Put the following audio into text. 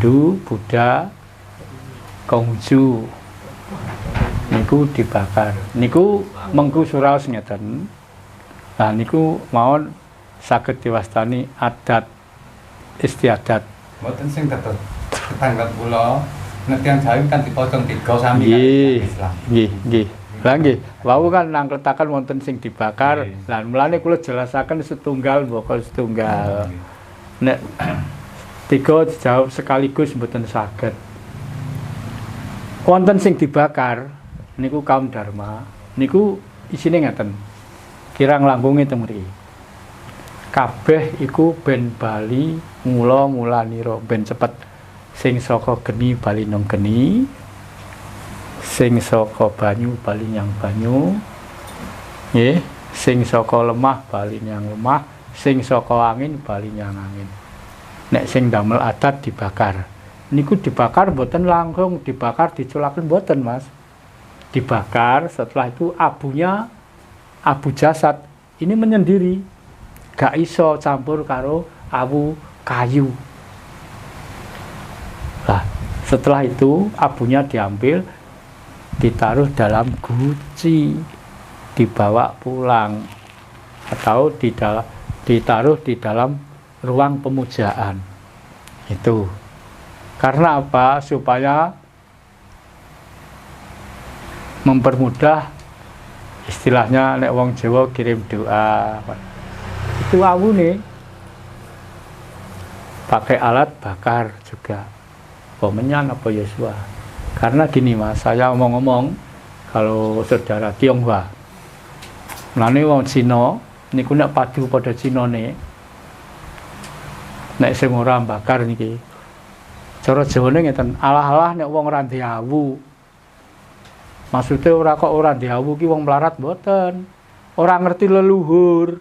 Hindu, Buddha, Konghucu niku dibakar. Niku mengku suraos ngeten. Nah niku mawon saged diwastani adat istiadat. Mboten sing dados tetangga kula nek tiyang Jawi kan dipocong 3 sami Nggih. Islam. Nggih. Lah nggih, wau kan nangkletaken wonten sing dibakar. Lah mulane kula jelasaken setunggal mboko setunggal. Nek 3 dijawab sekaligus mboten saged. Wonten sing dibakar niku kaum Dharma. Niku isine ngeten. Kirang langkunge teng mriki. Kabeh iku ben bali mula-mulanira ben cepet. Sing saka geni bali nang geni. Sing saka banyu bali nyang banyu. Nggih, sing saka lemah bali nyang lemah, sing saka angin bali nyang angin. Nek sing damel adat dibakar. Niku dibakar mboten langsung dibakar diculaken mboten, Mas. Dibakar setelah itu abunya abu jasad ini menyendiri. Gak iso campur karo abu kayu. Lah, setelah itu abunya diambil ditaruh dalam guci, dibawa pulang atau ditaruh di dalam ruang pemujaan. Itu karena apa? Supaya mempermudah, istilahnya nek wong Jawa kirim doa. Itu awune pakai alat bakar juga. Pemenyan apa Yosua. Karena gini Mas, saya ngomong-ngomong kalau saudara Tionghoa. Nane wong Cina niku nek padu pada Cinane. Nek sing ora bakar niki. Cara Jawane ngeten, alah-alah nek wong ora diawu. Maksudnya ora kok ora diawu ki wong melarat mboten. Ora ngerti leluhur.